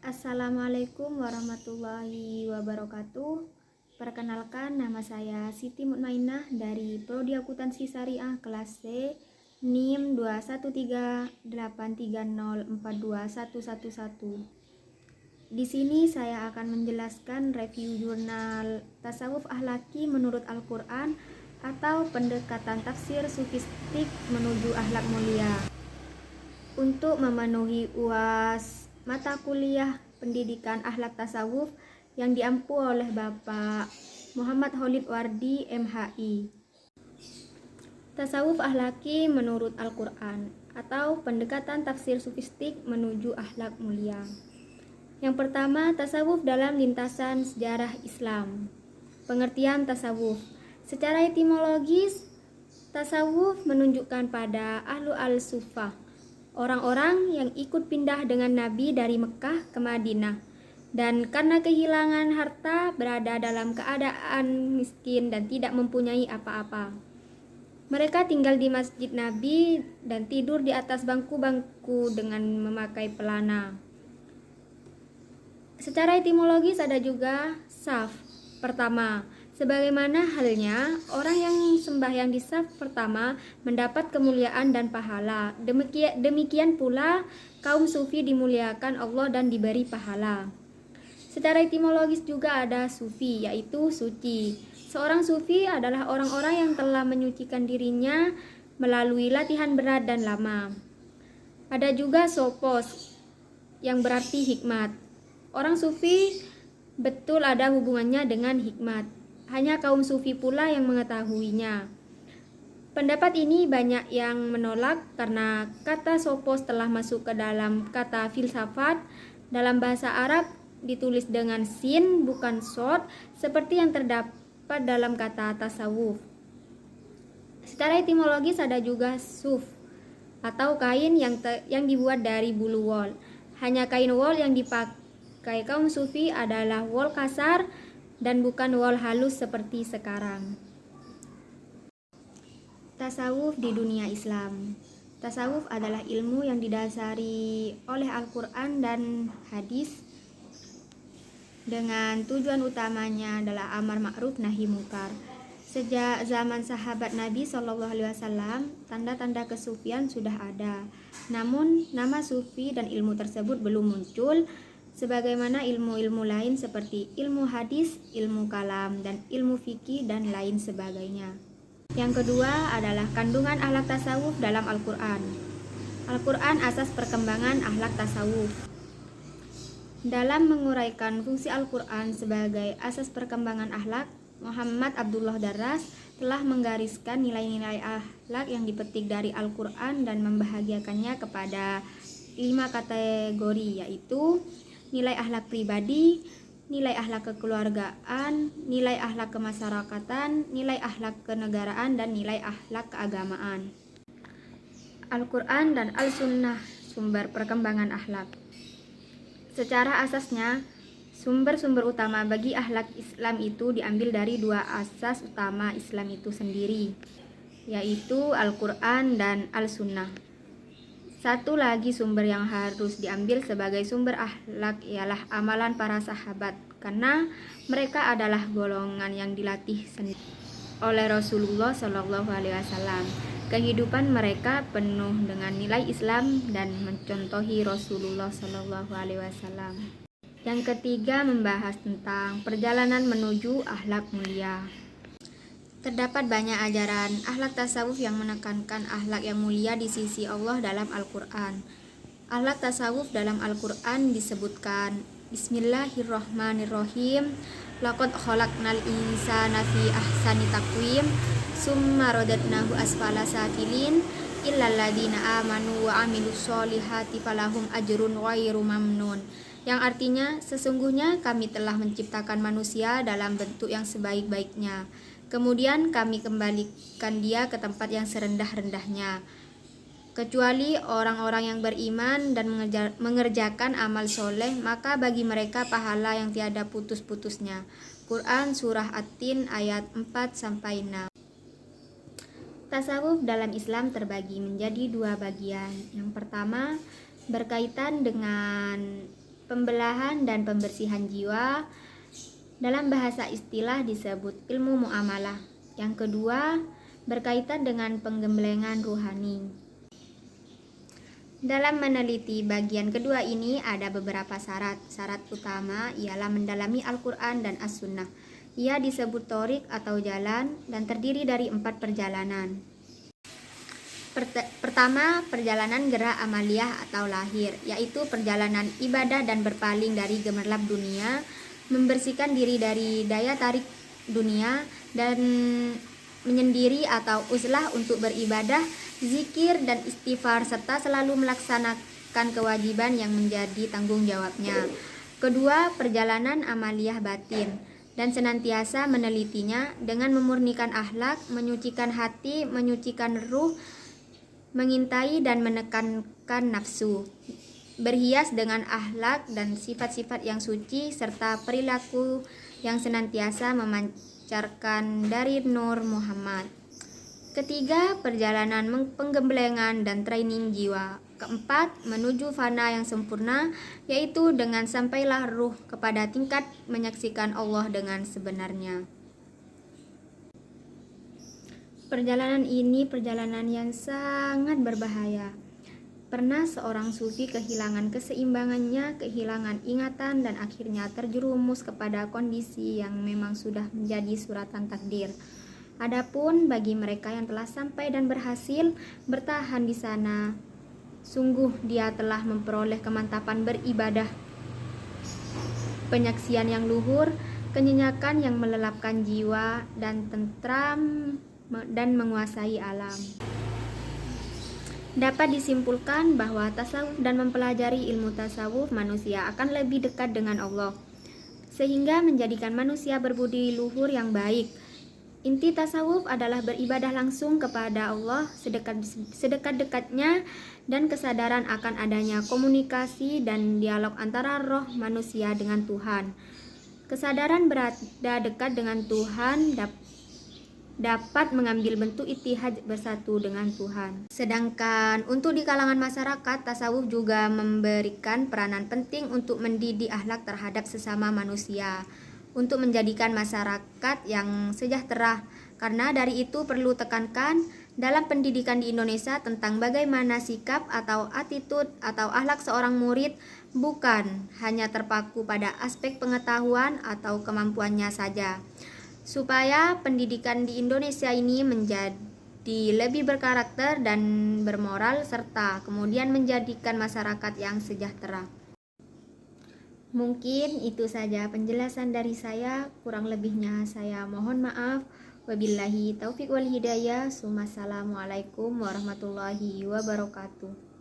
Assalamualaikum warahmatullahi wabarakatuh. Perkenalkan, nama saya Siti Mutmainah dari Prodi Akuntansi Syariah kelas C, NIM 21383042111. Di sini saya akan menjelaskan review jurnal Tasawuf Akhlaki menurut Al-Quran atau pendekatan tafsir sufistik menuju akhlak mulia. Untuk memenuhi UAS mata kuliah pendidikan akhlak tasawuf yang diampu oleh Bapak Muhammad Khalid Wardi MHI. Tasawuf akhlaki menurut Al-Quran atau pendekatan tafsir sufistik menuju akhlak mulia. Yang pertama, tasawuf dalam lintasan sejarah Islam. Pengertian tasawuf. Secara etimologis, tasawuf menunjukkan pada ahlu al-sufah, orang-orang yang ikut pindah dengan Nabi dari Mekah ke Madinah, dan karena kehilangan harta berada dalam keadaan miskin dan tidak mempunyai apa-apa. Mereka tinggal di masjid Nabi dan tidur di atas bangku-bangku dengan memakai pelana. Secara etimologis ada juga saf pertama. Sebagaimana halnya orang yang sembahyang di saf pertama mendapat kemuliaan dan pahala. Demikian pula kaum sufi dimuliakan Allah dan diberi pahala. Secara etimologis juga ada sufi, yaitu suci. Seorang sufi adalah orang-orang yang telah menyucikan dirinya melalui latihan berat dan lama. Ada juga sopos yang berarti hikmat. Orang sufi betul ada hubungannya dengan hikmat. Hanya kaum sufi pula yang mengetahuinya. Pendapat ini banyak yang menolak karena kata sopos telah masuk ke dalam kata filsafat. Dalam bahasa Arab ditulis dengan sin bukan sod, seperti yang terdapat dalam kata tasawuf. Secara etimologis ada juga suf atau kain yang dibuat dari bulu wol. Hanya kain wol yang dipakai kaum sufi adalah wol kasar dan bukan wol halus seperti sekarang. Tasawuf di dunia Islam. Tasawuf adalah ilmu yang didasari oleh Al-Quran dan hadis dengan tujuan utamanya adalah amar ma'ruf nahi mungkar. Sejak zaman sahabat Nabi SAW, tanda-tanda kesufian sudah ada. Namun nama sufi dan ilmu tersebut belum muncul sebagaimana ilmu-ilmu lain seperti ilmu hadis, ilmu kalam, dan ilmu fikih dan lain sebagainya. Yang kedua adalah kandungan akhlak tasawuf dalam Al-Quran. Al-Quran asas perkembangan akhlak tasawuf. Dalam menguraikan fungsi Al-Quran sebagai asas perkembangan akhlak, Muhammad Abdullah Darras telah menggariskan nilai-nilai akhlak yang dipetik dari Al-Quran dan membahagiakannya kepada 5 kategori, yaitu nilai akhlak pribadi, nilai akhlak kekeluargaan, nilai akhlak kemasyarakatan, nilai akhlak kenegaraan, dan nilai akhlak keagamaan. Al-Quran dan Al-Sunnah sumber perkembangan akhlak. Secara asasnya, sumber-sumber utama bagi akhlak Islam itu diambil dari 2 asas utama Islam itu sendiri, yaitu Al-Quran dan Al-Sunnah. Satu lagi sumber yang harus diambil sebagai sumber akhlak ialah amalan para sahabat, karena mereka adalah golongan yang dilatih sendiri oleh Rasulullah SAW. Kehidupan mereka penuh dengan nilai Islam dan mencontohi Rasulullah SAW. Yang ketiga, membahas tentang perjalanan menuju akhlak mulia. Terdapat banyak ajaran akhlak tasawuf yang menekankan akhlak yang mulia di sisi Allah dalam Al-Quran. Akhlak tasawuf dalam Al-Quran disebutkan, Bismillahirrahmanirrahim, Laqad khalaqnal insana fi ahsani taqwim, summa radadnahu asfala safilin, illal ladzina amanu wa amilus solihati falahum ajrun ghairu mamnun. Yang artinya, sesungguhnya kami telah menciptakan manusia dalam bentuk yang sebaik-baiknya. Kemudian kami kembalikan dia ke tempat yang serendah-rendahnya, kecuali orang-orang yang beriman dan mengerjakan amal soleh, maka bagi mereka pahala yang tiada putus-putusnya. Quran Surah At-Tin ayat 4-6. Tasawuf dalam Islam terbagi menjadi 2 bagian. Yang pertama berkaitan dengan pembelahan dan pembersihan jiwa. Dalam bahasa istilah disebut ilmu muamalah. Yang kedua, berkaitan dengan penggemblengan ruhani. Dalam meneliti bagian kedua ini ada beberapa syarat. Syarat utama ialah mendalami Al-Quran dan As-Sunnah. Ia disebut thorik atau jalan dan terdiri dari 4 perjalanan. Pertama, perjalanan gerak amaliyah atau lahir, yaitu perjalanan ibadah dan berpaling dari gemerlap dunia, membersihkan diri dari daya tarik dunia, dan menyendiri atau uzlah untuk beribadah, zikir dan istighfar, serta selalu melaksanakan kewajiban yang menjadi tanggung jawabnya. Kedua, perjalanan amaliyah batin, dan senantiasa menelitinya dengan memurnikan akhlak, menyucikan hati, menyucikan ruh, mengintai dan menekankan nafsu, berhias dengan akhlak dan sifat-sifat yang suci, serta perilaku yang senantiasa memancarkan dari Nur Muhammad. Ketiga, perjalanan penggemblengan dan training jiwa. Keempat, menuju fana yang sempurna, yaitu dengan sampailah ruh kepada tingkat menyaksikan Allah dengan sebenarnya. Perjalanan ini perjalanan yang sangat berbahaya. Pernah seorang sufi kehilangan keseimbangannya, kehilangan ingatan, dan akhirnya terjerumus kepada kondisi yang memang sudah menjadi suratan takdir. Adapun bagi mereka yang telah sampai dan berhasil bertahan di sana, sungguh dia telah memperoleh kemantapan beribadah, penyaksian yang luhur, kenyenyakan yang melelapkan jiwa, dan tentram dan menguasai alam. Dapat disimpulkan bahwa tasawuf dan mempelajari ilmu tasawuf manusia akan lebih dekat dengan Allah, sehingga menjadikan manusia berbudi luhur yang baik. Inti tasawuf adalah beribadah langsung kepada Allah sedekat-dekatnya dan kesadaran akan adanya komunikasi dan dialog antara roh manusia dengan Tuhan. Kesadaran berada dekat dengan Tuhan dapat mengambil bentuk ittihad bersatu dengan Tuhan. Sedangkan untuk di kalangan masyarakat, tasawuf juga memberikan peranan penting untuk mendidik akhlak terhadap sesama manusia, untuk menjadikan masyarakat yang sejahtera. Karena dari itu perlu tekankan dalam pendidikan di Indonesia tentang bagaimana sikap atau attitude atau akhlak seorang murid bukan hanya terpaku pada aspek pengetahuan atau kemampuannya saja, supaya pendidikan di Indonesia ini menjadi lebih berkarakter dan bermoral, serta kemudian menjadikan masyarakat yang sejahtera. Mungkin itu saja penjelasan dari saya, kurang lebihnya saya mohon maaf. Wabillahi taufiq wal hidayah. Assalamualaikum warahmatullahi wabarakatuh.